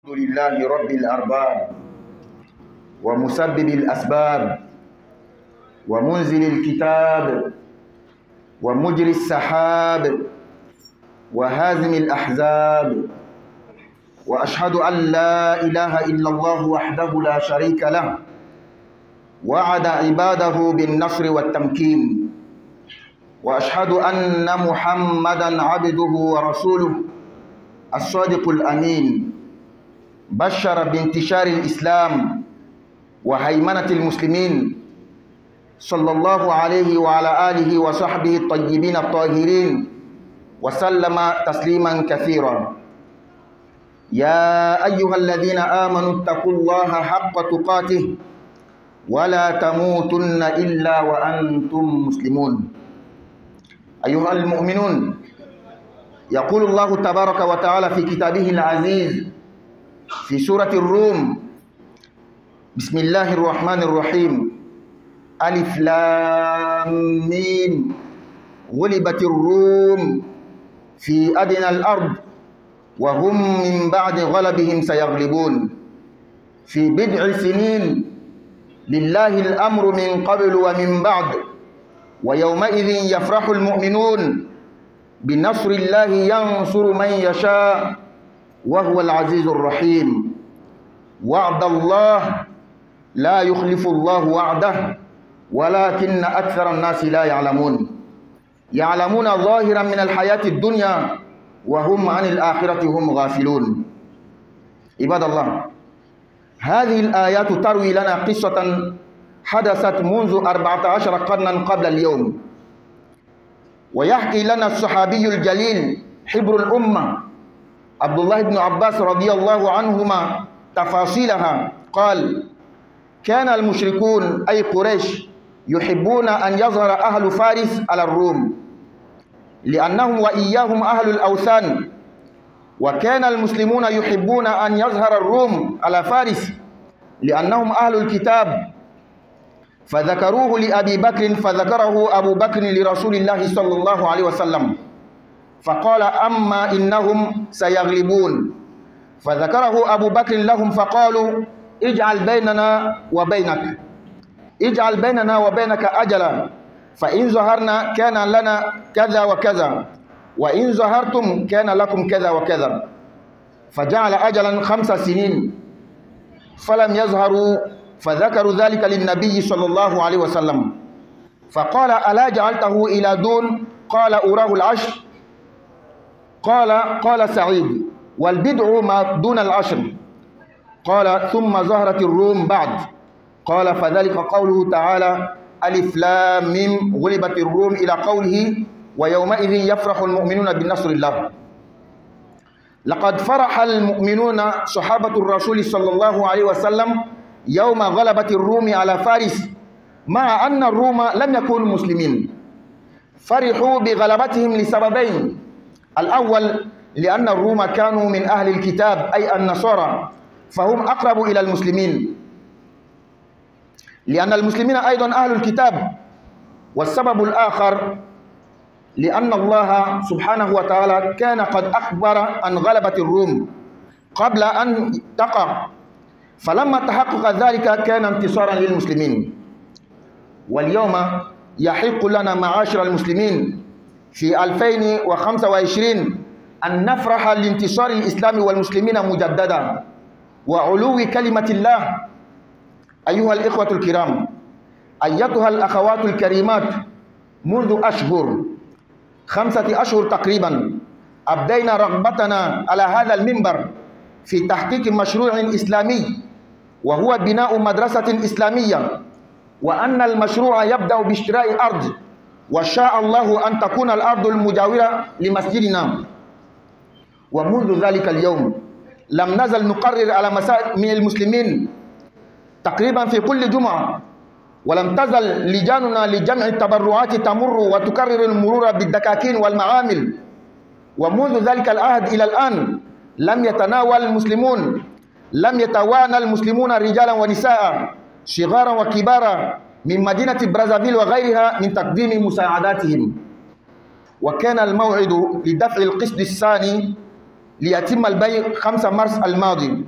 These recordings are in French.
الحمد لله رب الأرباب ومسبب الأسباب ومنزل الكتاب ومجري السحاب وهازم الأحزاب، وأشهد أن لا إله إلا الله وحده لا شريك له وعد عباده بالنصر والتمكين، وأشهد أن محمدًا عبده ورسوله الصادق الأمين، بشر بانتشار الإسلام وهيمنة المسلمين، صلى الله عليه وعلى آله وصحبه الطيبين الطاهرين وسلم تسليما كثيرا. يا أيها الذين آمنوا اتقوا الله حق تقاته ولا تموتن إلا وأنتم مسلمون. أيها المؤمنون، يقول الله تبارك وتعالى في كتابه العزيز في سورة الروم: بسم الله الرحمن الرحيم، ألف لام ميم، غلبت الروم في أدنى الأرض وهم من بعد غلبهم سيغلبون في بضع سنين، لله الأمر من قبل ومن بعد، ويومئذ يفرح المؤمنون بنصر الله ينصر من يشاء وهو العزيز الرحيم. وعد الله لا يخلف الله وعده ولكن أكثر الناس لا يعلمون، يعلمون ظاهرا من الحياة الدنيا وهم عن الآخرة هم غافلون. عباد الله، هذه الآيات تروي لنا قصة حدثت منذ 14 قرنا قبل اليوم، ويحكي لنا الصحابي الجليل حبر الأمة عبد الله بن عباس رضي الله عنهما تفاصيلها. قال: كان المشركون أي قريش يحبون أن يظهر أهل فارس على الروم لأنهم وإياهم أهل الأوثان، وكان المسلمون يحبون أن يظهر الروم على فارس لأنهم أهل الكتاب، فذكروه لأبي بكر، فذكره أبو بكر لرسول الله صلى الله عليه وسلم فقال: أما إنهم سيغلبون، فذكره أبو بكر لهم فقالوا: اجعل بيننا وبينك أجلا، فإن ظهرنا كان لنا كذا وكذا، وإن ظهرتم كان لكم كذا وكذا. فجعل أجلا 5 سنين فلم يظهروا، فذكروا ذلك للنبي صلى الله عليه وسلم فقال: ألا جعلته إلى دون؟ قال: أراه العشر. قال سعيد: والبدع ما دون العشر. قال: ثم ظهرت الروم بعد. قال: فذلك قوله تعالى: ألف لام ميم، غلبت الروم، إلى قوله: ويومئذ يفرح المؤمنون بنصر الله. لقد فرح المؤمنون صحابة الرسول صلى الله عليه وسلم يوم غلبت الروم على فارس، مع أن الروم لم يكونوا مسلمين. فرحوا بغلبتهم لسببين: الأول لأن الروم كانوا من أهل الكتاب أي النصارى، فهم أقرب إلى المسلمين، لأن المسلمين أيضا أهل الكتاب. والسبب الآخر لأن الله سبحانه وتعالى كان قد أخبر عن غلبة الروم قبل أن تقع، فلما تحقق ذلك كان انتصارا للمسلمين. واليوم يحق لنا معاشر المسلمين في 2025 أن نفرح لانتصار الإسلام والمسلمين مجددا وعلو كلمة الله. أيها الإخوة الكرام، أيتها الأخوات الكريمات، منذ 5 أشهر تقريبا أبدينا رغبتنا على هذا المنبر في تحقيق مشروع إسلامي، وهو بناء مدرسة إسلامية، وأن المشروع يبدأ باشتراء أرض، وشاء الله أن تكون الأرض المجاورة لمسجدنا. ومنذ ذلك اليوم لم نزل نقرر على مسائل من المسلمين تقريبا في كل جمعة، ولم تزل لجاننا لجمع التبرعات تمر وتكرر المرور بالدكاكين والمعامل. ومنذ ذلك العهد إلى الآن لم يتوانى المسلمون رجالا ونساء صغارا وكبارا من مدينة برازافيل وغيرها من تقديم مساعداتهم. وكان الموعد لدفع القسط الثاني ليتم البيع 5 مارس الماضي،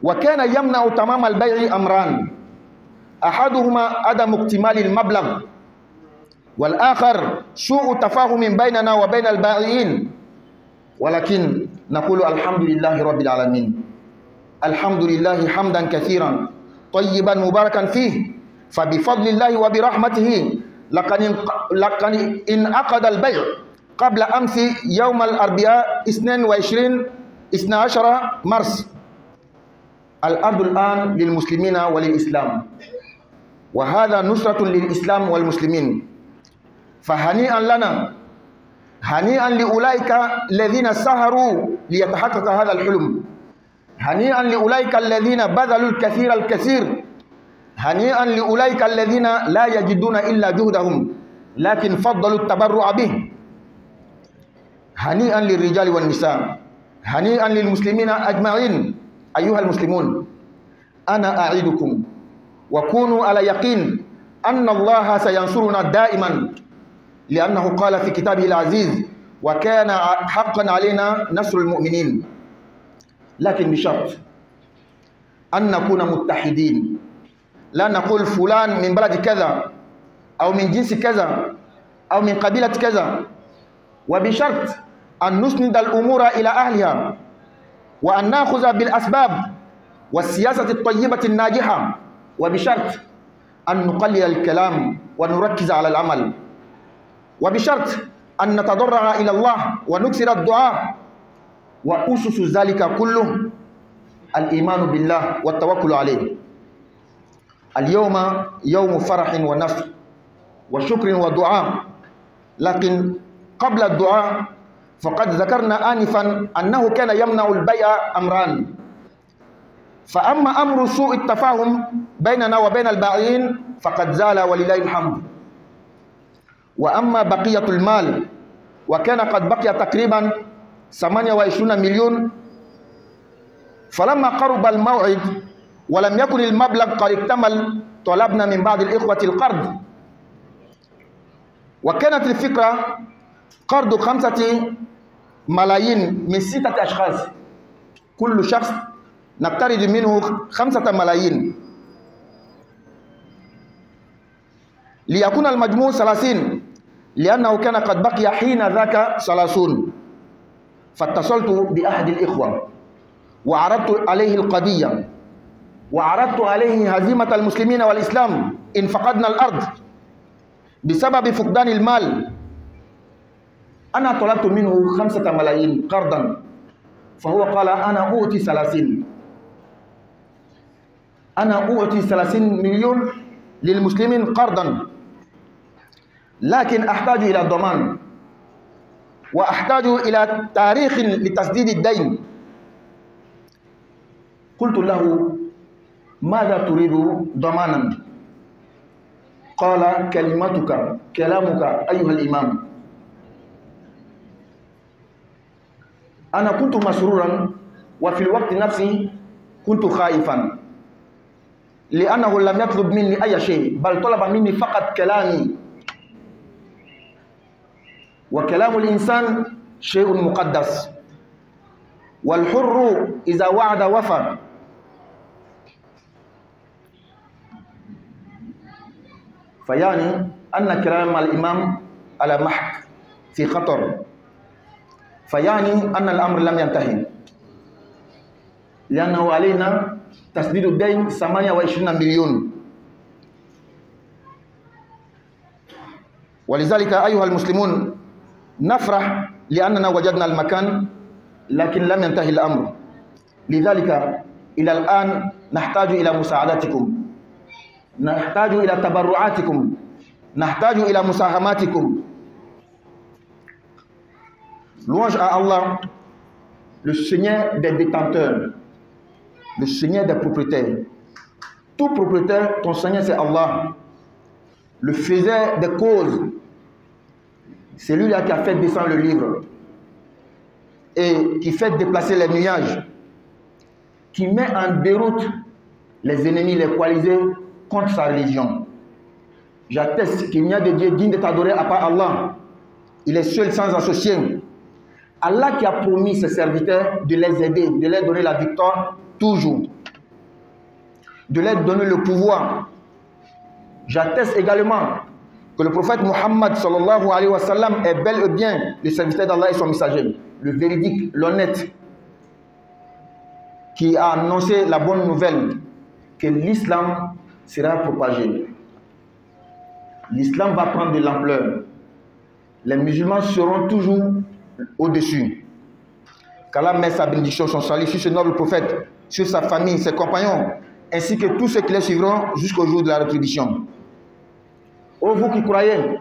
وكان يمنع تمام البيع أمران، أحدهما عدم اكتمال المبلغ، والآخر سوء تفاهم بيننا وبين البائعين. ولكن نقول الحمد لله رب العالمين، الحمد لله حمدا كثيرا طيبا مباركا فيه، فبفضل الله وبرحمته لقد انعقد البيع قبل أمس يوم الأربعاء 12 مارس. الأرض الآن للمسلمين وللإسلام، وهذا نصرة للإسلام والمسلمين. فهنيئا لنا، هنيئا لأولئك الذين سهروا ليتحقق هذا الحلم، هنيئا لأولئك الذين بذلوا الكثير، هنيئا لأولئك الذين لا يجدون إلا جهدهم لكن فضلوا التبرع به. هنيئا للرجال والنساء، هنيئا للمسلمين أجمعين. أيها المسلمون، أنا أعيدكم وكونوا على يقين أن الله سينصرنا دائما، لأنه قال في كتابه العزيز: وكان حقا علينا نصر المؤمنين. لكن بشرط أن نكون متحدين، لا نقول فلان من بلد كذا أو من جنس كذا أو من قبيلة كذا، وبشرط أن نسند الأمور إلى أهلها، وأن نأخذ بالأسباب والسياسة الطيبة الناجحة، وبشرط أن نقلل الكلام ونركز على العمل، وبشرط أن نتضرع إلى الله ونكثر الدعاء. وأسس ذلك كله الإيمان بالله والتوكل عليه. اليوم يوم فرح ونصر وشكر ودعاء، لكن قبل الدعاء فقد ذكرنا آنفا أنه كان يمنع البيع أمران، فأما أمر سوء التفاهم بيننا وبين البائعين فقد زال ولله الحمد، وأما بقية المال وكان قد بقي تقريبا 28 مليون، فلما قرب الموعد ولم يكن المبلغ قد اكتمل طلبنا من بعض الإخوة القرض، وكانت الفكرة قرض 5 ملايين من 6 أشخاص، كل شخص نقترض منه 5 ملايين ليكون المجموع 30، لأنه كان قد بقي حين ذاك 30. فاتصلت بأحد الإخوة وعرضت عليه القضية، وعرضت عليه هزيمة المسلمين والإسلام إن فقدنا الأرض بسبب فقدان المال. أنا طلبت منه 5 ملايين قرضا، فهو قال أنا أعطي 30، أنا أعطي 30 مليون للمسلمين قرضا، لكن أحتاج إلى ضمان وأحتاج إلى تاريخ لتسديد الدين. قلت له ماذا تريد ضمانا؟ قال كلمتك كلامك أيها الإمام. أنا كنت مسرورا وفي الوقت نفسه كنت خائفا، لأنه لم يطلب مني أي شيء، بل طلب مني فقط كلامي، وكلام الإنسان شيء مقدس، والحر إذا وعد وفى. فيعني أن كلام الإمام على محك في خطر، فيعني أن الأمر لم ينتهي، لأنه علينا تسديد الدين 28 مليون. ولذلك أيها المسلمون نفرح لأننا وجدنا المكان، لكن لم ينتهي الأمر. لذلك إلى الآن نحتاج إلى مساعدتكم، نحتاج إلى تبرعاتكم، نحتاج إلى مساهماتكم. Louange à Allah, le Seigneur des détenteurs, le Seigneur des propriétaires. Tout propriétaire, ton Seigneur c'est Allah. Le faiseur des causes, c'est lui-là qui a fait descendre le livre et qui fait déplacer les nuages, qui met en déroute les ennemis, les coalisés contre sa religion. J'atteste qu'il n'y a de Dieu digne d'être adoré à part Allah. Il est seul sans associé. Allah qui a promis ses serviteurs de les aider, de leur donner la victoire toujours. de leur donner le pouvoir. J'atteste également que le prophète Muhammad sallallahu alayhi wa sallam est bel et bien le serviteur d'Allah et son messager, le véridique, l'honnête, qui a annoncé la bonne nouvelle que l'islam sera propagé. L'islam va prendre de l'ampleur. Les musulmans seront toujours au-dessus. Qu'Allah mette sa bénédiction, son salut sur ce noble prophète, sur sa famille, ses compagnons, ainsi que tous ceux qui les suivront jusqu'au jour de la rétribution. Ô vous qui croyez,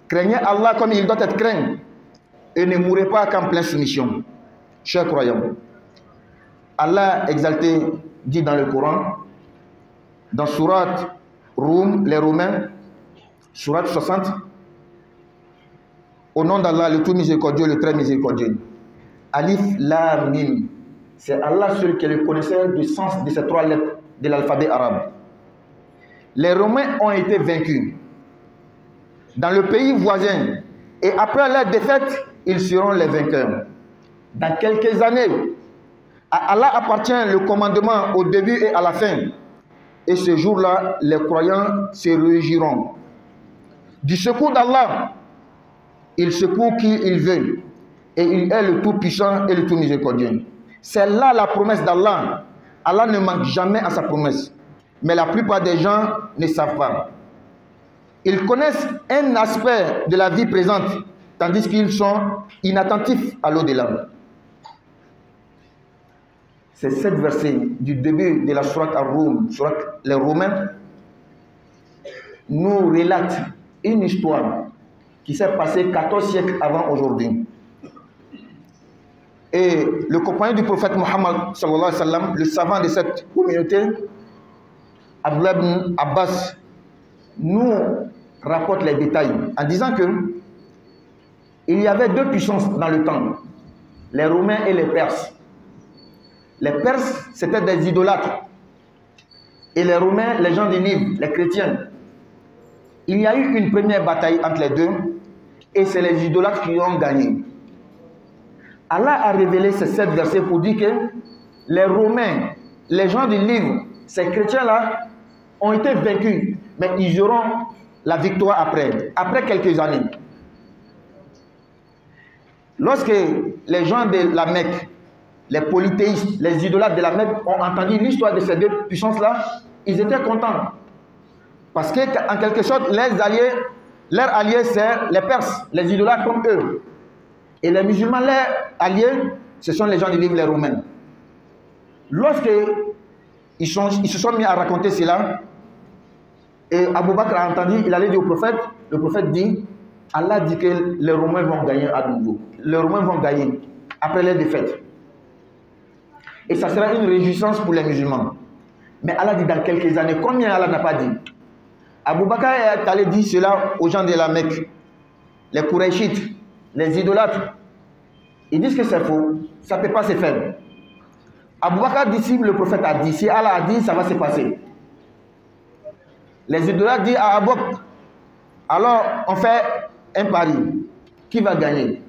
craignez Allah comme il doit être craint et ne mourrez pas qu'en pleine soumission. Chers croyants, Allah exalté dit dans le Coran, dans Sourate Rum, les Romains, Sourate 60, au nom d'Allah, le tout miséricordieux, le très miséricordieux. Alif, Lam, Mim. C'est Allah seul qui est le connaisseur du sens de ces trois lettres de l'alphabet arabe. Les Romains ont été vaincus dans le pays voisin et après leur défaite, ils seront les vainqueurs. Dans quelques années, à Allah appartient le commandement au début et à la fin. Et ce jour-là, les croyants se réjouiront. Du secours d'Allah, il secoue qui il veut. Et il est le tout-puissant et le tout-miséricordieux. C'est là la promesse d'Allah. Allah ne manque jamais à sa promesse. Mais la plupart des gens ne savent pas. Ils connaissent un aspect de la vie présente, tandis qu'ils sont inattentifs à l'au-delà. Ces 7 versets du début de la sourate Ar-Rum, sourate les Romains, nous relatent une histoire qui s'est passée 14 siècles avant aujourd'hui. Et le compagnon du prophète Muhammad sallallahu alayhi wa sallam, le savant de cette communauté, Abdullah ibn Abbas, nous rapporte les détails en disant que il y avait 2 puissances dans le temps, les Romains et les Perses. Les Perses, c'était des idolâtres. Et les Romains, les gens du livre, les chrétiens. Il y a eu une première bataille entre les deux, et c'est les idolâtres qui ont gagné. Allah a révélé ces 7 versets pour dire que les Romains, les gens du livre, ces chrétiens-là, ont été vaincus, mais ils auront la victoire après quelques années. Lorsque les gens de la Mecque, les polythéistes, les idolâtres de la Mecque ont entendu l'histoire de ces 2 puissances-là, ils étaient contents. Parce qu'en quelque sorte, leurs alliés, c'est les Perses, les idolâtres comme eux. Et les musulmans, leurs alliés, ce sont les gens du livre, les Romains. Lorsque ils se sont mis à raconter cela, et Abu Bakr a entendu, il allait dire au prophète, le prophète dit, Allah dit que les Romains vont gagner à nouveau. Les Romains vont gagner après leur défaite. Et ça sera une réjouissance pour les musulmans. Mais Allah dit dans quelques années, combien Allah n'a pas dit? Abu Bakr est allé dire cela aux gens de la Mecque, les Qurayshites, les idolâtres. Ils disent que c'est faux, ça ne peut pas se faire. Abu Bakr dit, si le prophète a dit, si Allah a dit, ça va se passer. Les idolâtres disent à Abu Bakr, alors on fait un pari. Qui va gagner?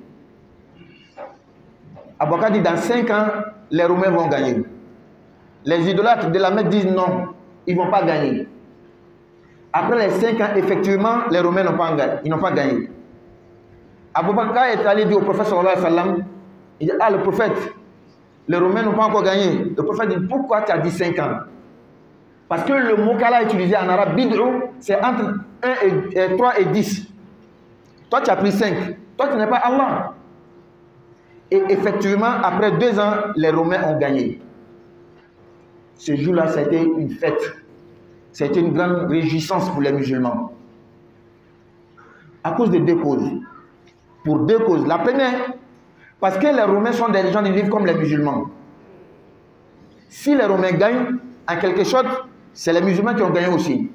Abu Bakr dit, dans 5 ans, les Romains vont gagner. Les idolâtres de la Mecque disent non, ils ne vont pas gagner. Après les 5 ans, effectivement, les Romains n'ont pas gagné. Abu Bakr est allé dire au prophète sallallahu alayhi wa sallam, il dit, ah le prophète, les Romains n'ont pas encore gagné. Le prophète dit, pourquoi tu as dit 5 ans? Parce que le mot qu'Allah a utilisé en arabe, bid'u, c'est entre 3 et 10. Toi tu as pris 5. Toi tu n'es pas Allah. Et effectivement, après 2 ans, les Romains ont gagné. Ce jour-là, c'était une fête. C'était une grande réjouissance pour les musulmans. À cause de 2 causes. Pour 2 causes. La première, parce que les Romains sont des gens du livre comme les musulmans. Si les Romains gagnent, en quelque sorte, c'est les musulmans qui ont gagné aussi.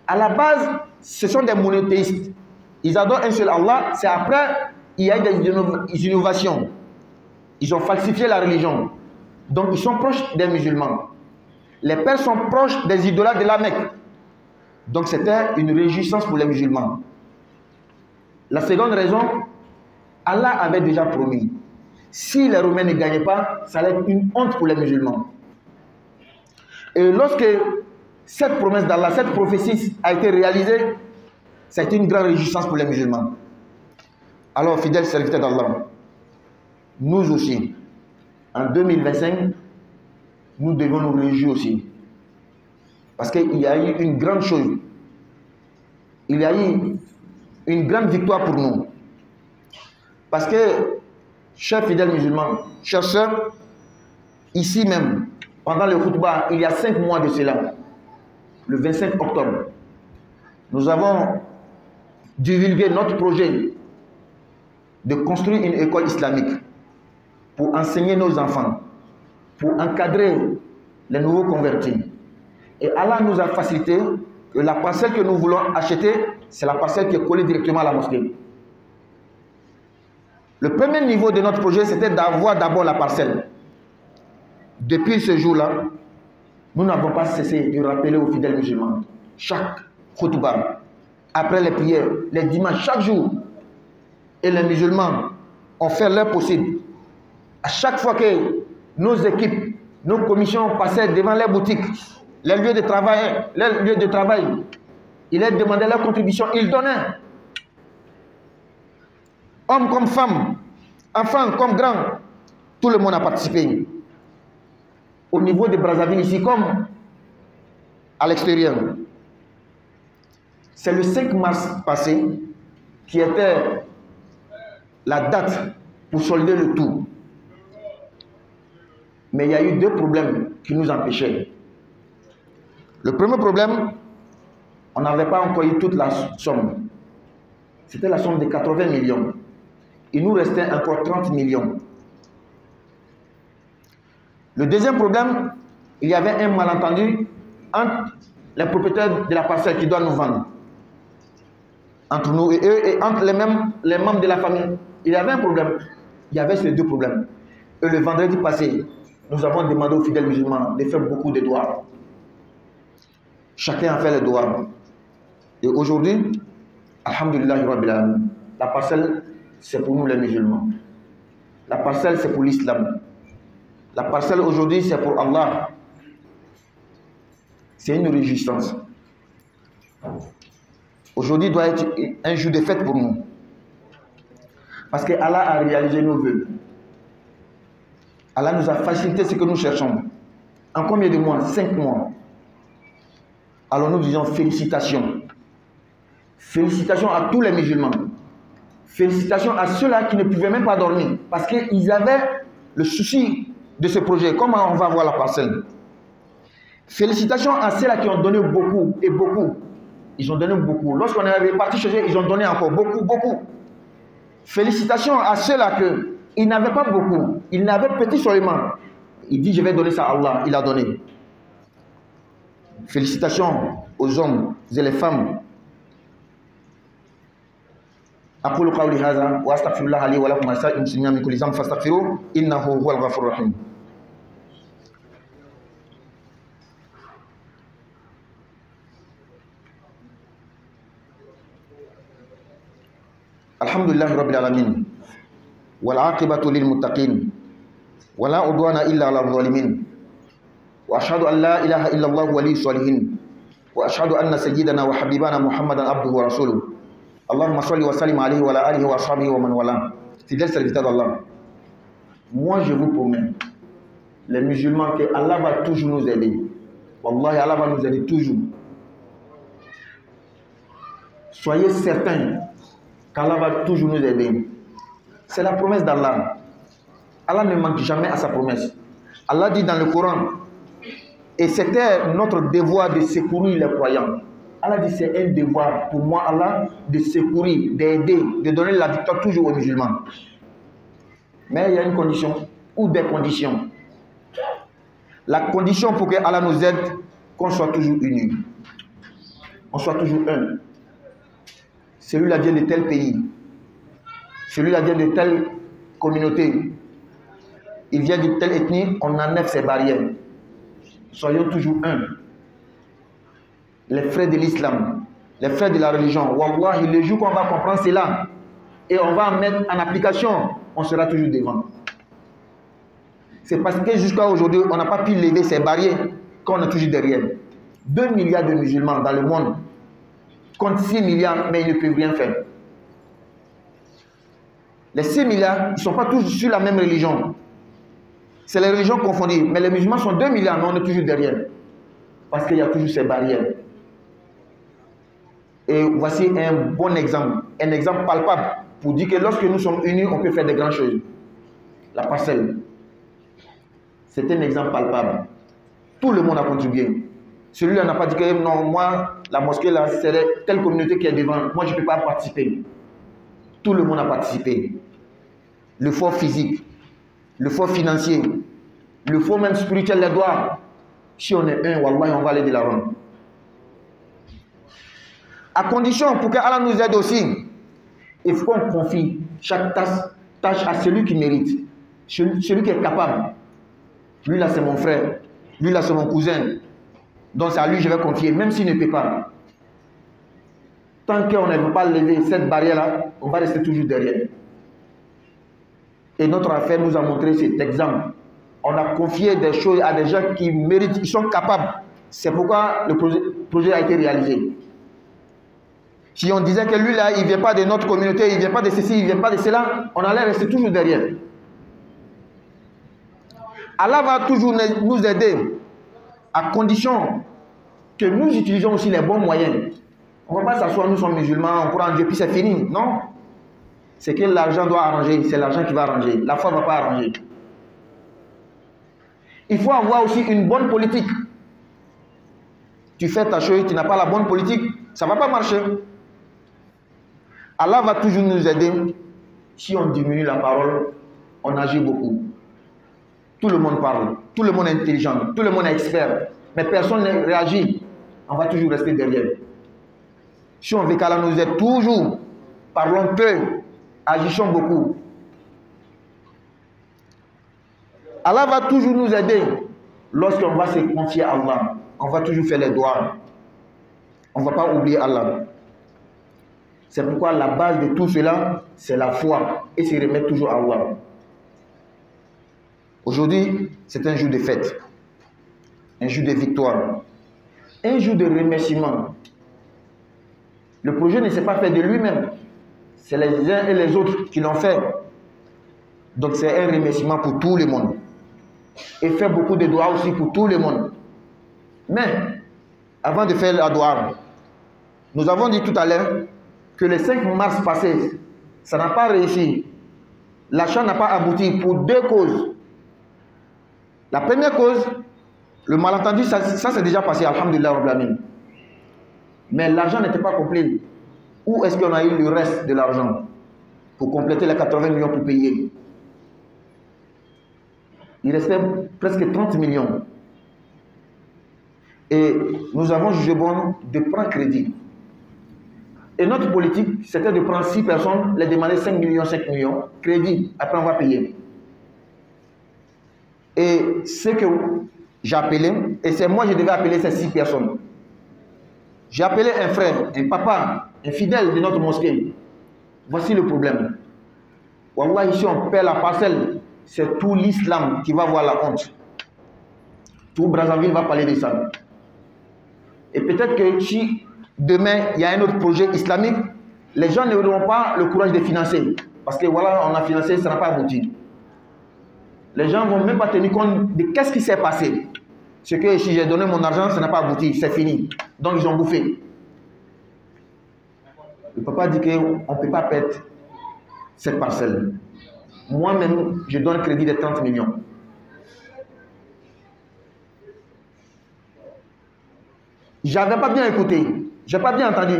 À la base, ce sont des monothéistes. Ils adorent un seul Allah. C'est après, il y a eu des innovations. Ils ont falsifié la religion. Donc, ils sont proches des musulmans. Les Perses sont proches des idolâtres de la Mecque. Donc, c'était une réjouissance pour les musulmans. La seconde raison, Allah avait déjà promis. Si les Romains ne gagnaient pas, ça allait être une honte pour les musulmans. Et lorsque cette promesse d'Allah, cette prophétie a été réalisée, ça a été une grande réjouissance pour les musulmans. Alors, fidèles serviteurs d'Allah, nous aussi, en 2025, nous devons nous réjouir aussi. Parce qu'il y a eu une grande chose. Il y a eu une grande victoire pour nous. Parce que, chers fidèles musulmans, chers sœurs, ici même, pendant le khutbah, il y a 5 mois de cela, le 25 octobre, nous avons divulgué notre projet de construire une école islamique pour enseigner nos enfants, pour encadrer les nouveaux convertis. Et Allah nous a facilité que la parcelle que nous voulons acheter, c'est la parcelle qui est collée directement à la mosquée. Le premier niveau de notre projet, c'était d'avoir d'abord la parcelle. Depuis ce jour-là, nous n'avons pas cessé de rappeler aux fidèles musulmans, chaque khutbah, après les prières, les dimanches, chaque jour, et les musulmans ont fait leur possible. À chaque fois que nos équipes, nos commissions passaient devant les boutiques, les lieux de travail, ils leur demandaient leur contribution, ils donnaient. Hommes comme femmes, enfants comme grands, tout le monde a participé. Au niveau de Brazzaville, ici comme à l'extérieur. C'est le 5 mars passé qui était la date pour solder le tout. Mais il y a eu 2 problèmes qui nous empêchaient. Le premier problème, on n'avait pas encore eu toute la somme. C'était la somme de 80 millions. Il nous restait encore 30 millions. Le deuxième problème, il y avait un malentendu entre les propriétaires de la parcelle qui doivent nous vendre. Entre nous et eux, et entre les membres de la famille. Il y avait un problème. Il y avait ces 2 problèmes. Et le vendredi passé, nous avons demandé aux fidèles musulmans de faire beaucoup de doigts. Chacun a fait les doigts. Et aujourd'hui, alhamdulillah, la parcelle, c'est pour nous les musulmans. La parcelle, c'est pour l'islam. La parcelle aujourd'hui, c'est pour Allah. C'est une réjouissance. Aujourd'hui doit être un jour de fête pour nous. Parce que Allah a réalisé nos vœux. Allah nous a facilité ce que nous cherchons. En combien de mois? 5 mois. Alors nous disons félicitations. Félicitations à tous les musulmans. Félicitations à ceux-là qui ne pouvaient même pas dormir. Parce qu'ils avaient le souci de ce projet. Comment on va voir la parcelle? Félicitations à ceux-là qui ont donné beaucoup et beaucoup. Ils ont donné beaucoup. Lorsqu'on est parti chez eux, ils ont donné encore beaucoup, beaucoup. Félicitations à ceux-là qui n'avaient pas beaucoup. Ils n'avaient petit seulement. Il dit, je vais donner ça à Allah. Il a donné. Félicitations aux hommes et les femmes. أقول قولي هذا وأستغفر الله لي ولكم ولسائر المسلمين من كل ذنب فاستغفروه إنه هو الغفور الرحيم. الحمد لله رب العالمين والعاقبة للمتقين ولا عدوان إلا على الظالمين وأشهد أن لا إله إلا الله ولي الصالحين وأشهد أن سيدنا وحبيبنا محمدا عبده ورسوله اللهم صل وسلم عليه وعلى آله وأصحابه ومن والاه. Fidèles serviteurs d'Allah, moi je vous promets, les musulmans, que Allah va toujours nous aider. Wallahi, Allah va nous aider toujours. Soyez certains qu'Allah va toujours nous aider. C'est la promesse d'Allah. Allah ne manque jamais à sa promesse. Allah dit dans le Coran, et c'était notre devoir de secourir les croyants. Allah dit c'est un devoir pour moi, Allah, de secourir, d'aider, de donner la victoire toujours aux musulmans. Mais il y a une condition, ou des conditions. La condition pour que Allah nous aide, qu'on soit toujours unis. On soit toujours un. Celui-là vient de tel pays. Celui-là vient de telle communauté. Il vient de telle ethnie, on enlève ces barrières. Soyons toujours un. Les frères de l'islam, les frères de la religion, wallahi, le jour qu'on va comprendre cela et on va en mettre en application, on sera toujours devant. C'est parce que jusqu'à aujourd'hui, on n'a pas pu lever ces barrières quand on est toujours derrière. 2 milliards de musulmans dans le monde contre 6 milliards, mais ils ne peuvent rien faire. Les 6 milliards, ils ne sont pas tous sur la même religion. C'est les religions confondues. Mais les musulmans sont 2 milliards, mais on est toujours derrière. Parce qu'il y a toujours ces barrières. Et voici un bon exemple, un exemple palpable pour dire que lorsque nous sommes unis, on peut faire de grandes choses. La parcelle. C'est un exemple palpable. Tout le monde a contribué. Celui-là n'a pas dit que non, moi, la mosquée, là, c'est telle communauté qui est devant. Moi, je ne peux pas participer. Tout le monde a participé. Le fort physique, le fort financier, le fort même spirituel, les doigts. Si on est un, wallah, on va aller de l'avant. À condition, pour qu'Allah nous aide aussi, il faut qu'on confie chaque tâche à celui qui mérite, celui qui est capable. Lui là, c'est mon frère. Lui là, c'est mon cousin. Donc c'est à lui que je vais confier, même s'il ne peut pas. Tant qu'on ne veut pas lever cette barrière-là, on va rester toujours derrière. Et notre affaire nous a montré cet exemple. On a confié des choses à des gens qui méritent, ils sont capables. C'est pourquoi le projet a été réalisé. Si on disait que lui là, il ne vient pas de notre communauté, il ne vient pas de ceci, il ne vient pas de cela, on allait rester toujours derrière. Allah va toujours nous aider à condition que nous utilisons aussi les bons moyens. On ne va pas s'asseoir, nous sommes musulmans, on croit en Dieu, puis c'est fini. Non. C'est que l'argent doit arranger, c'est l'argent qui va arranger. La foi ne va pas arranger. Il faut avoir aussi une bonne politique. Tu fais ta chose, tu n'as pas la bonne politique, ça ne va pas marcher. Allah va toujours nous aider. Si on diminue la parole, on agit beaucoup. Tout le monde parle, tout le monde est intelligent, tout le monde est expert, mais personne ne réagit. On va toujours rester derrière. Si on veut qu'Allah nous aide toujours, parlons peu, agissons beaucoup. Allah va toujours nous aider lorsqu'on va se confier à Allah. On va toujours faire les doigts. On ne va pas oublier Allah. C'est pourquoi la base de tout cela, c'est la foi et se remettre toujours à Allah. Aujourd'hui, c'est un jour de fête, un jour de victoire, un jour de remerciement. Le projet ne s'est pas fait de lui-même, c'est les uns et les autres qui l'ont fait. Donc c'est un remerciement pour tout le monde. Et faire beaucoup de doigts aussi pour tout le monde. Mais, avant de faire la doigt, nous avons dit tout à l'heure que le 5 mars passé, ça n'a pas réussi. L'achat n'a pas abouti pour 2 causes. La première cause, le malentendu, ça c'est déjà passé, alhamdulillah rabbil alamin. Mais l'argent n'était pas complet. Où est-ce qu'on a eu le reste de l'argent pour compléter les 80 millions pour payer? Il restait presque 30 millions. Et nous avons jugé bon de prendre crédit. Et notre politique, c'était de prendre 6 personnes, les demander 5 millions, crédit, après on va payer. Et ce que j'ai appelé, et c'est moi qui devais appeler ces 6 personnes. J'ai appelé un frère, un papa, un fidèle de notre mosquée. Voici le problème. Wallah, ici on perd la parcelle, c'est tout l'islam qui va voir la honte. Tout Brazzaville va parler de ça. Et peut-être que si demain il y a un autre projet islamique, les gens n'auront pas le courage de financer. Parce que voilà, on a financé, ça n'a pas abouti. Les gens ne vont même pas tenir compte de qu'est-ce qui s'est passé. C'est que si j'ai donné mon argent, ça n'a pas abouti, c'est fini. Donc ils ont bouffé. Le papa dit qu'on ne peut pas perdre cette parcelle. Moi-même, je donne crédit de 30 millions. J'avais pas bien écouté, j'ai pas bien entendu.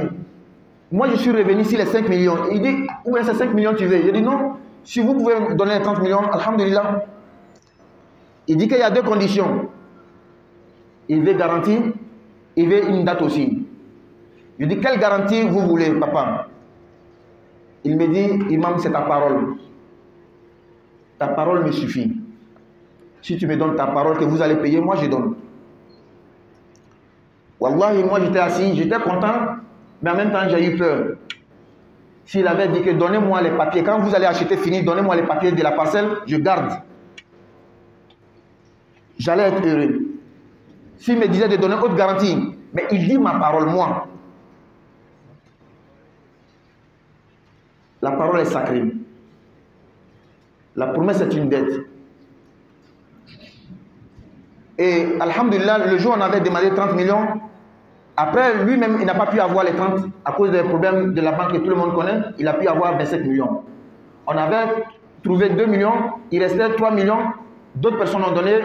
Moi, je suis revenu sur les 5 millions. Il dit, où est-ce que 5 millions tu veux? Je dis non, si vous pouvez me donner les 30 millions, alhamdulillah. Il dit qu'il y a 2 conditions. Il veut garantie, il veut une date aussi. Je dis, quelle garantie vous voulez, papa? Il me dit, imam, c'est ta parole. Ta parole me suffit. Si tu me donnes ta parole que vous allez payer, moi je donne. Wallahi, moi j'étais assis, j'étais content, mais en même temps j'ai eu peur. S'il avait dit que donnez-moi les papiers, quand vous allez acheter fini, donnez-moi les papiers de la parcelle, je garde. J'allais être heureux. s'il me disait de donner haute garantie, mais il dit ma parole, moi. La parole est sacrée. La promesse est une dette. Et alhamdulillah, le jour où on avait demandé 30 millions, après lui-même, il n'a pas pu avoir les 30 à cause des problèmes de la banque que tout le monde connaît. Il a pu avoir 27 millions. On avait trouvé 2 millions, il restait 3 millions. D'autres personnes ont donné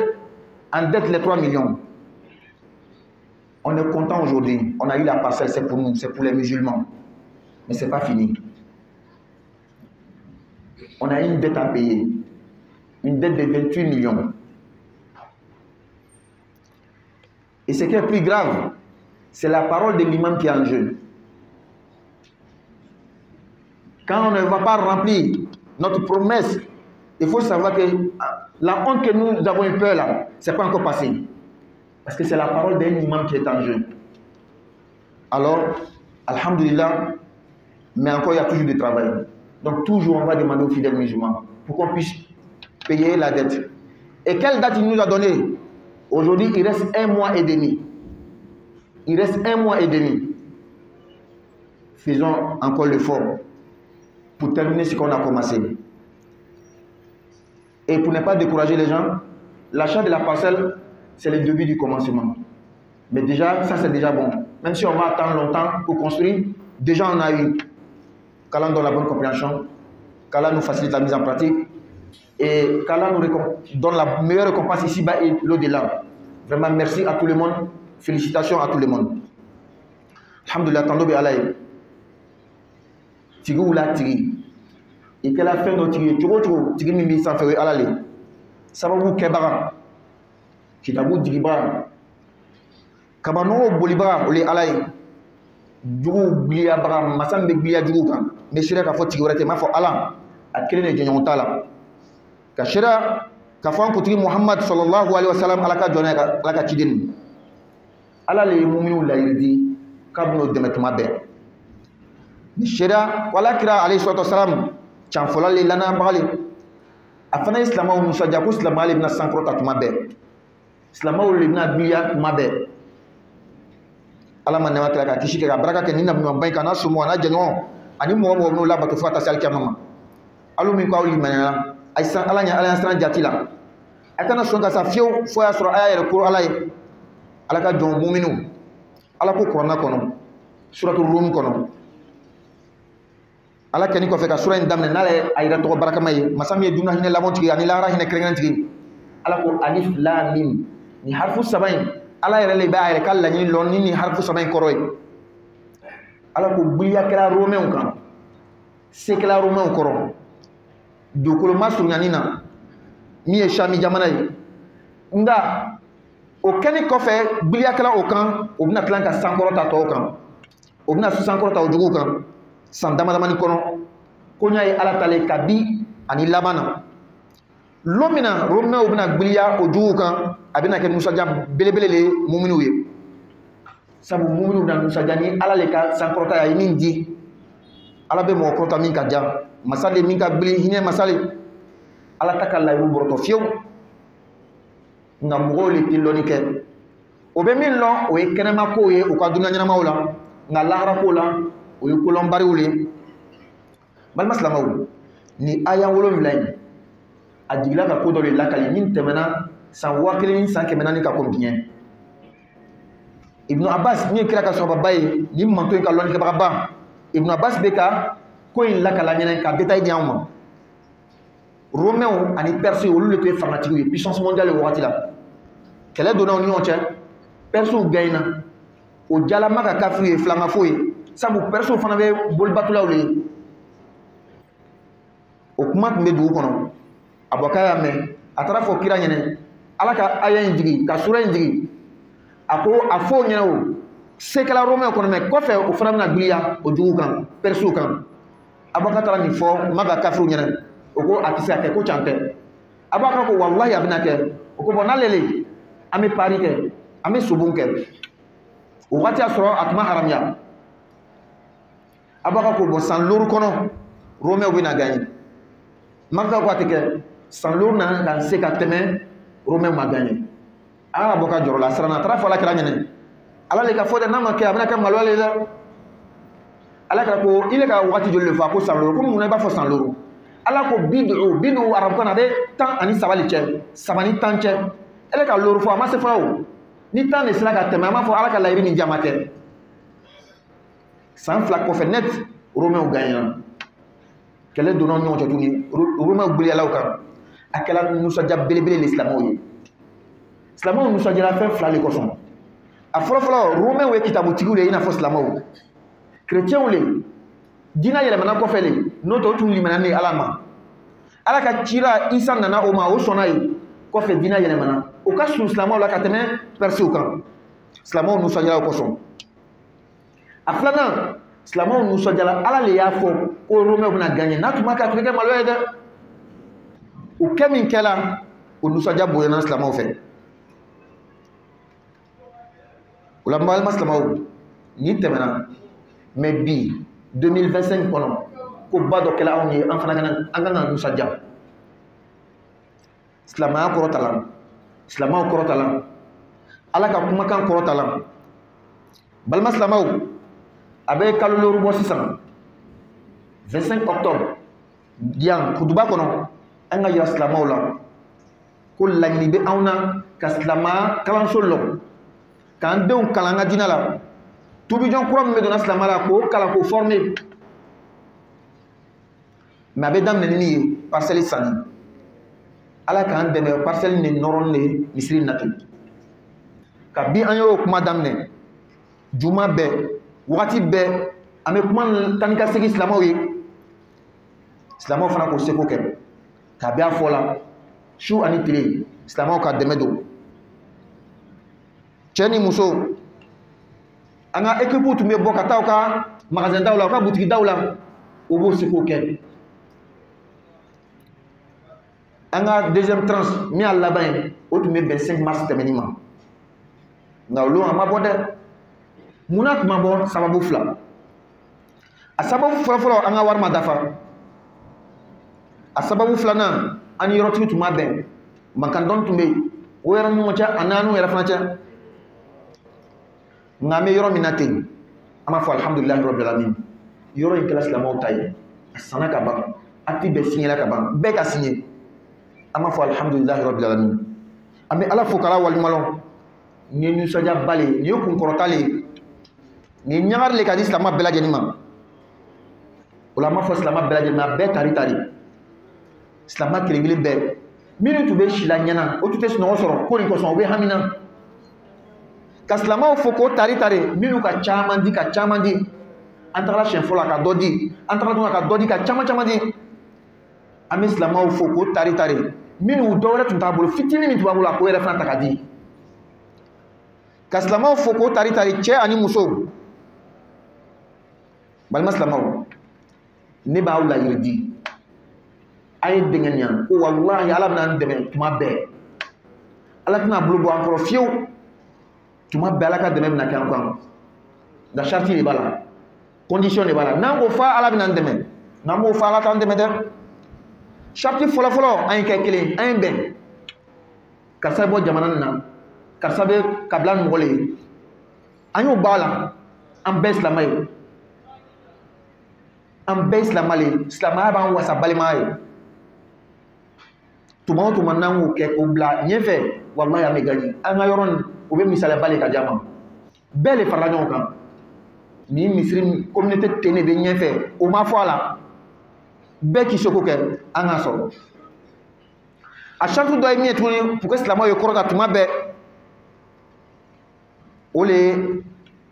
en dette les 3 millions. On est content aujourd'hui. On a eu la parcelle, c'est pour nous, c'est pour les musulmans. Mais ce n'est pas fini. On a une dette à payer. Une dette de 28 millions. Et ce qui est plus grave, c'est la parole de l'imam qui est en jeu. Quand on ne va pas remplir notre promesse, il faut savoir que la honte que nous avons eu peur là, ce n'est pas encore passé. Parce que c'est la parole d'un imam qui est en jeu. Alors, alhamdulillah, mais encore il y a toujours du travail. Donc toujours on va demander aux fidèles musulmans pour qu'on puisse payer la dette. Et quelle date il nous a donné? Aujourd'hui, il reste 1 mois et demi. Il reste 1 mois et demi. Faisons encore l'effort pour terminer ce qu'on a commencé. Et pour ne pas décourager les gens, l'achat de la parcelle, c'est le début du commencement. Mais déjà, ça c'est déjà bon. Même si on va attendre longtemps pour construire, déjà on a eu. Qu'Allah nous donne la bonne compréhension, qu'Allah nous facilite la mise en pratique et qu'Allah nous donne la meilleure récompense ici-bas et l'au-delà. Vraiment, merci à tout le monde. Félicitations à tout le monde. Alhamdulillah, tando be alaye. Tigi wula tigi. Et qu'elle a fait nos tigi. Tigi mimi sans faire alale. Sababu kebaga. Kitabu tigi bara. Kabano bolibara ole alaye. Jugu biya bara masambe biya jugu kan. Mais shira ka fo tigi wala te ma fo ala. Akele ne jonyon tala. Ka shira ka fo ko tigi Muhammad sallallahu alaihi wasallam alaka jona alaka kidin. Ala le mu'minu la yirdi kabno demetuma be. Ni shira wala kira alayhi salatu wasallam chanfola le lana bali. Afana islamaw musa jaku islamaw le bina sankrota tuma be. Islamaw le bina biya tuma be. Ala man nema ka kishike ka baraka ke ninna mo banka na sumo na jeno ani mo no la batu fata sal kiyama alu min ko awli manana ay san ala nya ala san jatila akana songa sa fio fo ya sura aya ko ala ala ka jon mu'minu ala ko qur'ana kono suratul rum kono ala keni ko fe ka sura ndamne nale ay da to baraka may masami duna hine la monti ani la ra hine krengan tigi ala ko alif lam mim ni harfu sabain ala yɛrɛ le b'a yɛrɛ ka laɲini lɔn ni harfu saba in kɔrɔ ye ala ko buliya kɛra romɛnw kan se kɛra romɛnw kɔrɔ dugukolo ma surunyani na min ye sami jamana ye nka o kɛni kɔfɛ buliya kɛra o kan o bɛna tila ka sankɔrɔta tɔw kan o bɛna sankɔrɔta o juguw kan san damadamani kɔnɔ ko n y'a ye ala ta le ka bi ani laban na lon min na romɛnw bɛna buliya o juguw kan a bɛna kɛ nusaja belebele le muminu ye sabu muminu na nusaja ni ala le ka sankɔrɔta ye min di ala bɛ mɔgɔ kɔrɔta min ka diya masa le min ka bili hinɛ masa le ala ta ka layiru bɔrɔtɔ fiyewu nka mɔgɔw le tɛ lɔnni kɛ o bɛ min lɔn o ye kɛnɛma kow ye u ka dunuya ɲɛnamaw la nka lahara kow la o ye kolɔnbariw le balima silamɛw ni aya 7 in a jigila ka ko dɔ le lakali min tɛmɛna san 1000 ni san 400 ka ko biɲɛ Ibn Abbas min kira ka sɔrɔbaba ye ni manto in ka lɔnnikɛbagaba Ibn Abbas bɛ ka ko in lakala ɲɛnɛ ka détail di anw ma Romains ani Perses olu le tun ye fangatigiw ye puissance mondiale wagati la kɛlɛ donna u ni ɲɔgɔn cɛ Perses gagnena o jalama ka kafiri ye filangafo ye sabu Perses fana bɛ bolibatulaw le ye o kuma tun bɛ dugu kɔnɔ a bɔ k'a y'a mɛn a taara fɔ kira ɲɛnɛ ala ka aya in jigi ka sura in jigi a ko a fɔ o ɲɛnɛ o se kɛla Romains kɔnɔ mɛ kɔfɛ o fana bɛna giliya o jugu kan Perses kan Abubakar taara nin fɔ ma ka kafiriw ɲɛnɛ o ko a tɛ se ka kɛ ko can tɛ Abubakar ko wallahi a bɛna kɛ o ko bɔn n'ale le an bɛ pari kɛ an bɛ sobon kɛ o waati y'a sɔrɔ a tun ma haramiya Abubakar ko bɔn san 5 kɔnɔ Romains bɛna gagner Maka ko a tɛ kɛ san 5 nana ka se ka tɛmɛ Romains ma gagner a boka joro la sarana tara fala kala nyene ala le ka fode na ma ke abana ka malo le la ala ka ko ile ka wakati jole fa ko sanloro ko mun ba fo sanloro ala ko bidu arab kana de tan ani sabali che sabani tan che ele ka loro fo ama se fa o ni tan ne sila ka tema ma fo ala ka layri ni jamate san fla ko fe net romain gagnant kele donon ñoo jotuni romain gbuli ala ka akala nusa jabbele l'islam yi islam nusa jara fe fla le ko son a folo romain we kitabu tigule ina fo islam o chrétien wule dina yele mana ko fele no to tun limana ni alama ala ka cira isa nana o ma o sona yi ko fe dina yele mana o ka su islam la ka teme persi o kan islam nu so jala ko son aflana islam nu so jala ala le ya fo o rome buna gagner na tuma ka treke malo ede o kemin kala o nu so jabo yana islam o fe o la mal islam o ni temena mais bi 2025 kono ko bado kala on yi an fana ngana nusa jam islama ko rotalam ala ka kuma kan ko rotalam balma islamaw abe kalulu bo sisan 25 octobre dian kuduba kono an ga ya islamaw la ko lagni be awna ka islama kalan sollo kan deun kalanga dinala tubi jon kuram me dona islamala ko kala ko formé mais abe dam ni parcelle sani ala kan deme parcelle ni noron ne misri nati ka bi anyo kuma damne juma be wakati be ame kuma tanika segi islamaw yi islamaw fana ko seko ke ka bi afola shu ani tire islamaw ka deme do cheni muso anga equipe tu me boka taw ka magasin dawla ka boutique dawla o bo seko ke anga deuxième tranche mi alla bain o tu me 25 mars temenima ngawlo ama bode munat mabo sababu fla a sababu fla anga war ma dafa a sababu fla na ani yorotu tu ma ben makan don tumbe o yaran mo cha ananu yara fana cha ngame yoro minate ama fo alhamdulillah rabbil alamin yoro in classe la montagne asana ka ba ati be signer la ka ba be ka signer ama fo alhamdulillah rabbil alamin ame ala fo kala wal malon ni ñu soja balé ni ko korotale ni ñaar le ka islam bela jenima wala ma fo islam bela jenima be tari islam kelengile be minute be shila nyana o tuté sino soro ko ni ko son be hamina kaslama fo ko tari minu ka chaman di antara chen fola ka dodi antara dona ka dodi ka chama di am islama fo ko tari minu dawla tun tabul fitini mi tubabu la ko era fana takadi kaslama fo ko tari che ani muso bal maslama ne ba wala yirdi ay dengenya ko wallahi ala nan deme tuma be ala tuna bulu bo encore fiu tuma bela ka deme na kan kan da sharti ni bala condition ni bala nango fa ala binan deme nango fa ala tan deme de sharti folo ay ke kele ay ben karsa bo jamanan na karsa be kablan mogole anyu bala am bes la mayo am bes la mali islama ba wasa balimayo tuma nango ke ko bla nyefe wallahi ame gani anga yoron o be misala bale ka jama bele farla ñoo kan ni misri communauté tene be ñefe o ma foala be ki soko ke anga so a chaque do mi etuni pour que islam yo korota tuma be ole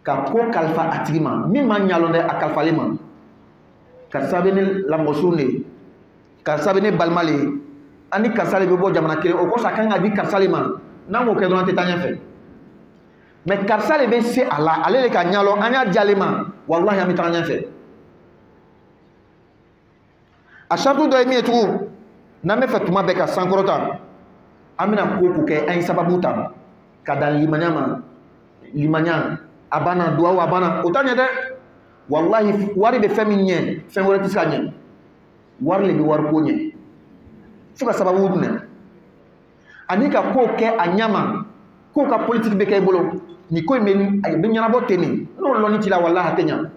ka ko kalfa atrima mi ma nyalonde akalfa lema ka sabene la mosune ka sabene balmale ani kasale be bo jamana kire o ko sakanga di kasale ma nango ke don tetanya fe mais kasale be se ala ale ka nyalo anya jalema wallahi ami tanya fe a shartu do mi etu na me fatuma be ka sankorota amina ko ke ay sababu tam kadal limanya abana duwa abana otanya de wallahi wari be feminye fen wala tisanya warle be war ko nye fuka sababu duna anika ko ke anyama ko ka politique be kay bolo ni ko men ay be ñana bo teni non lo ni ci la wallahi tenya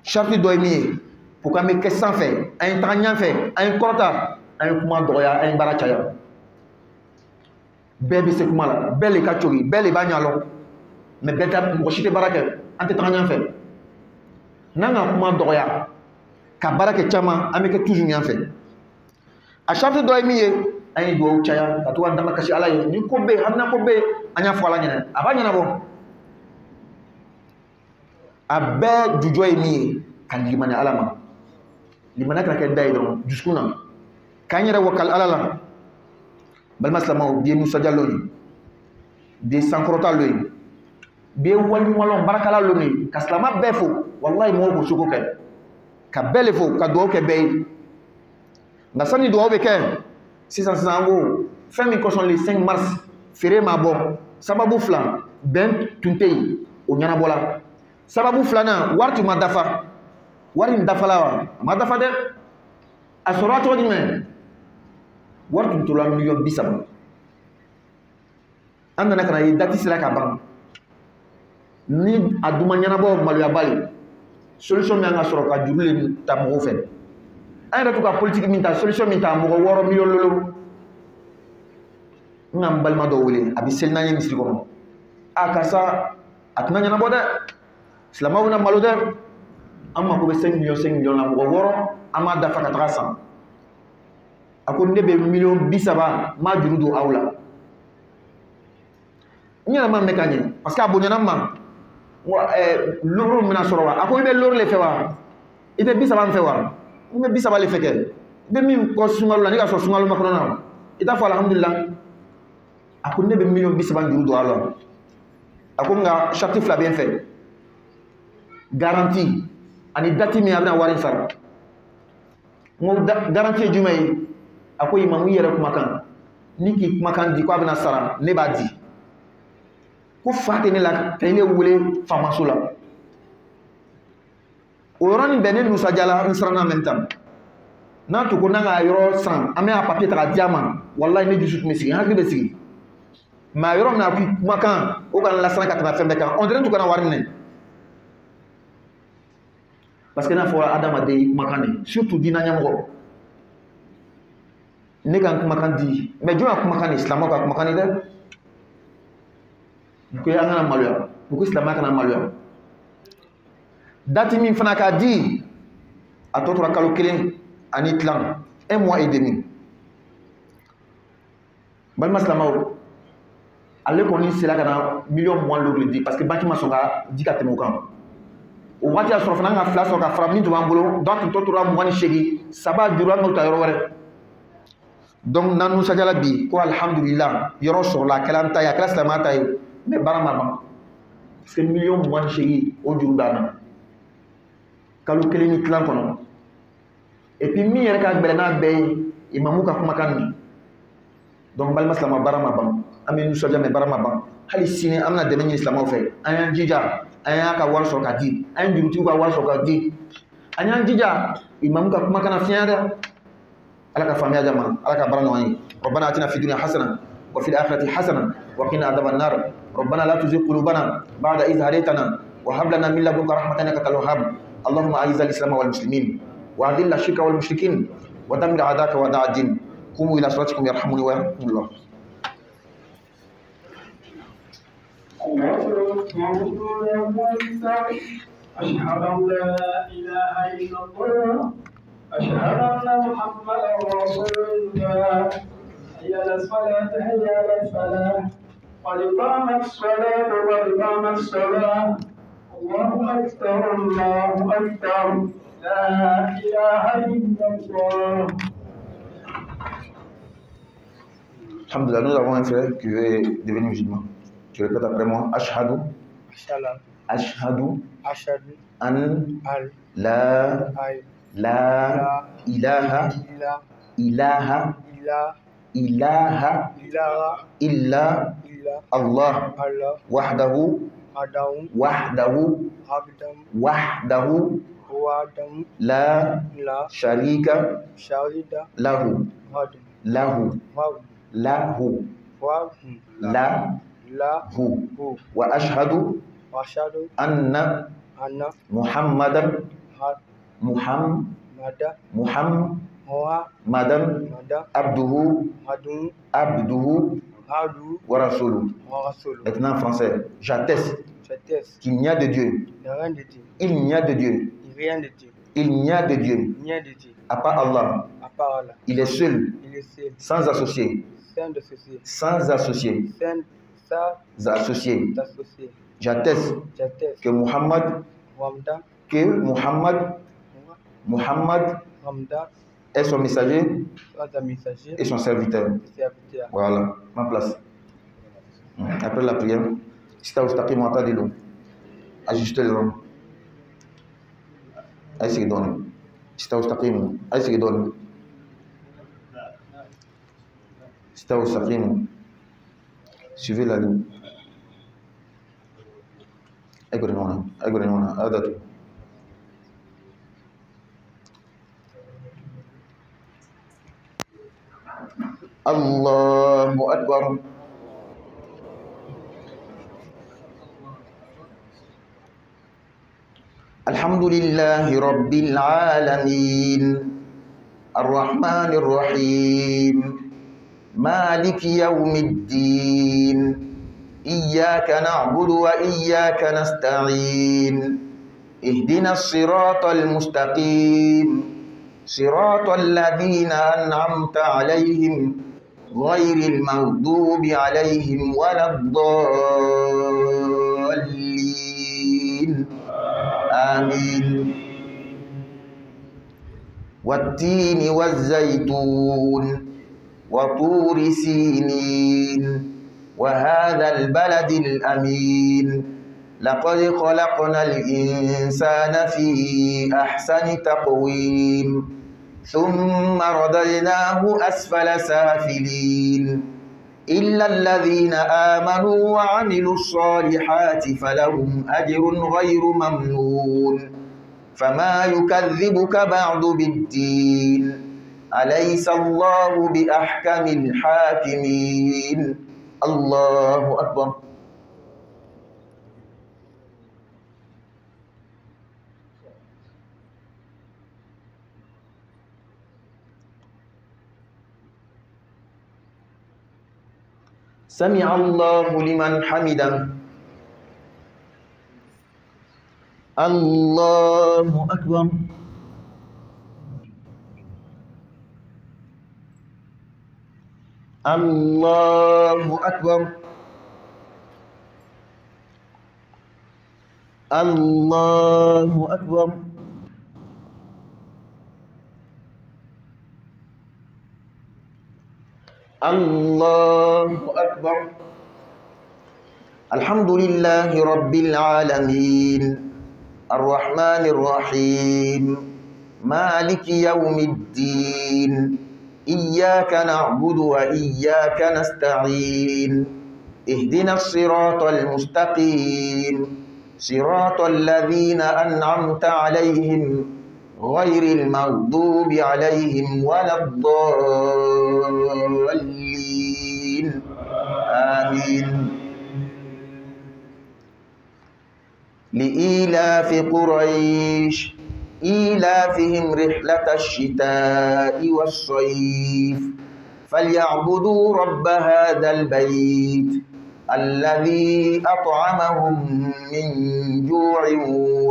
charte do mi pour ka me question fait un tanyan fait un korta un kuma doya un barachaya bebe se kuma la bele ka chori bele ba nyalo mais beta mo chite baraka ante tanyan fait nanga kuma doya ka baraka chama ameke toujours nyan fait a charte do mi ay do chaya ka to ndama kashi ala ni ko be hamna ko be anya fo ala nyana abanya na bo abbe du joy mi kan limana alama limana ka ke day do juskuna kanyere wakal alala bal maslama bi musa jallo ni de sankrota lo ni be wali walon barakala lo ni kaslama be fo wallahi mo ko suko ke ka bele fo ka do ke be ngasani do be ke 600 ngo femi ko son le 5 mars fere ma bo sababu flan ben tuntei o nyana bola sababu flana wartu madafa wari ndafala madafa de asorato di men wartu to la million bisam anda nakana yi dati sila ka bang ni aduma nyana bo malu ya bali solution mi nga soro ka jurule tam go fen ay ratu ka politique min ta solution min ta mo woro million lolo ngam balma do wole abi selna ni misri ko akasa atna nyana bo de islama wona malu de amma ko be 5 million la mo woro ama dafa ka trasa ako ndebe million bisaba ma jurudo awla nyala ma mekanye parce que abonyana ma loro mina sorowa ako be loro le fewa ite bisaba fewa me bisaba le feke be min ko sungalu la ni ka so sungalu ma kono na ita fa alhamdulillah ako ndebe million bisaba jurudo awla ako nga chatif la bien fait garantie ani dati mi abna warin sara mo garantie jumay ako imamu yere kuma kan niki kuma kan di ko abna sara ne ba di ko fate ne la tayne wule famasula o yoroni benen nusa jala nsrana mentam na to ko nanga yoro san ame a papier ta diamant wallahi ne jusut mesigi hakki be sigi ma yoro na kuma kan o kan la sara ka ta fembe kan on dirait to kana warin ne parce que na fo adama de makane surtout dina nyamgo ne kan kumakan di mais jona kumakan islam ka kumakan de ko ya ngana maluya ko islam ka na maluya dati min fana ka di atotora kalo kelen ani tlan 1 mois et demi bal maslamaw ale ko ni sila kana million mois lo di parce que banki ma songa di ka temo kan o wati a sɔrɔ fana ka fila sɔrɔ ka fara min tun b'an bolo donc tɔ tora 28 saba juru an n'o ta yɔrɔ wɛrɛ donc n'an nusajala bi ko alhamdulillah yɔrɔ sɔrɔla a kɛla an ta ye a kɛla silamɛya ta ye mais baara ma ban parce que million 28 o juru b'an na kalo kelen ni tilan kɔnɔ et puis min yɛrɛ ka gbɛlɛ n'a bɛɛ ye imamu ka kumakan nin donc balima silamɛ baara ma ban an bɛ nusaja mais baara ma ban hali sini an bɛna dɛmɛ ɲini silamɛw fɛ an y'an jija an y'a ka wari sɔrɔ ka di an ye jurutigiw ka wari sɔrɔ ka di an y'an jija imamu ka kuma kana fiɲɛ dɛ ala ka faamuya jama ala ka baara ɲɔgɔn ye rabbana atina fid dunya hasana wa fil akhirati hasana wa qina adhaban nar rabbana la tuzigh qulubana ba'da idh hadaytana wa hab lana min ladunka rahmatan innaka antal wahhab allahumma a'izz al-islam wal muslimin wa adhill ash-shirka wal mushrikin wa dammir a'daka wa da'a ad-din qumu ila salatikum yarhamuni wa yarhamullah. أشهد أن لا إله إلا الله أشهد أن محمدا رسول الله حي على الصلاة حي على الفلاح قد قامت الصلاة قد قامت الصلاة الله أكبر الله أكبر لا إله إلا الله. Alhamdulillah, nous avons un frère qui veut devenir musulman. Tu répètes après moi. Ashhadu. Ashhadu. An. La. Ilaha. Illa. Allah. Wahdahu. La. Sharika. Lahu. لا هو وأشهد أن محمدا عبده ورسوله. Maintenant en français, j'atteste qu'il n'y a de Dieu. Il n'y a de Dieu. Il n'y a de Dieu à part Allah. Il est seul, sans associé. Sans associé. J'atteste que Muhammad est son messager et son serviteur. Voilà, ma place. Après la prière, ajuste les rangs. Suivez la ligne. Allahu Akbar. Alhamdulillahi Rabbil Alamin. Ar-Rahmanir Rahim. Maliki Yawmiddin. Iyyaka na'budu wa iyyaka nasta'in. Ihdinas siratal mustaqim. Siratal ladzina an'amta 'alaihim ghairil maghdubi 'alaihim waladdallin. Amin. Wattini wazzaytun wa turi sinin وهذا البلد الأمين لقد خلقنا الإنسان في أحسن تقويم ثم رددناه أسفل سافلين إلا الذين آمنوا وعملوا الصالحات فلهم أجر غير ممنون فما يكذبك بعد بالدين أليس الله بأحكم الحاكمين الله أكبر. سمع الله لمن حمده. الله أكبر. الله أكبر. الله أكبر. الله أكبر. الحمد لله رب العالمين الرحمن الرحيم مالك يوم الدين إياك نعبد وإياك نستعين اهدنا الصراط المستقيم صراط الذين أنعمت عليهم غير المغضوب عليهم ولا الضالين. آمين. لإيلاف قريش إيلافهم رحلة الشتاء والصيف فليعبدوا رب هذا البيت الذي أطعمهم من جوع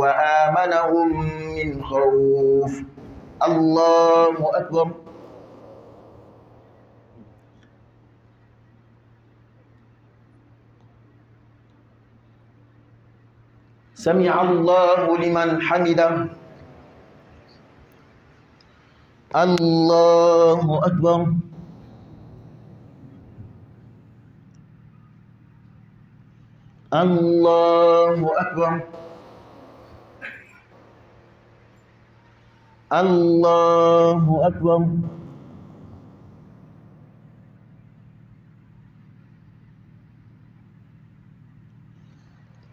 وآمنهم من خوف. الله أكبر. سمع الله لمن حمده. الله أكبر. الله أكبر. الله أكبر.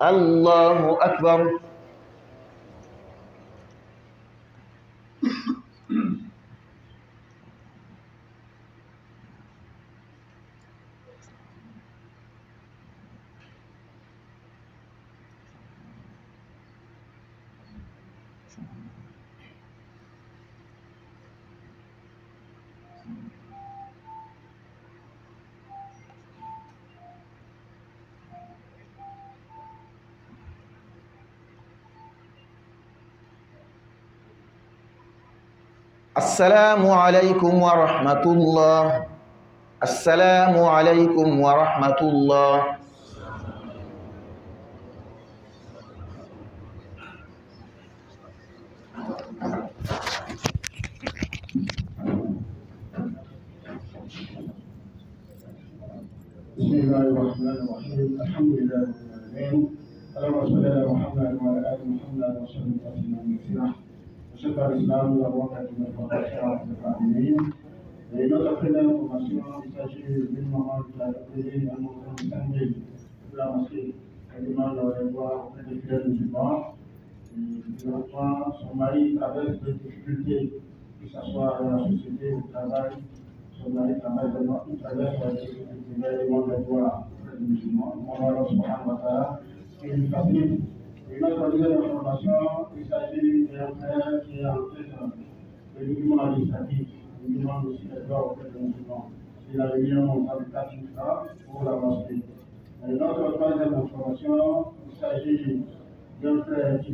الله أكبر. السلام عليكم ورحمة الله. السلام عليكم ورحمة الله. بسم الله الرحمن الرحيم الحمد لله رب العالمين اللهم صل على محمد وعلى ال محمد وسلم تسليما كثيرا وشكر الاسلام والبركه من الفضائل العالمين. Et notre première information, il s'agit d'une maman qui a appelé un enfant de 5 000 de la mosquée. Elle demande de voir auprès des frères musulmans. L'enfant, son mari traverse des difficultés, que ce soit dans la société, au travail. Son mari traverse des difficultés, mais elle demande de voir auprès des musulmans. On va leur subhanahu wa ta'ala et lui facilite. Et notre deuxième information, il s'agit d'un frère qui est en tête de mouvement administratif. Il demande aussi les droits auprès des musulmans. Il a mis un montant de 4 000 francs pour la mosquée. Et notre troisième information, il s'agit d'un frère qui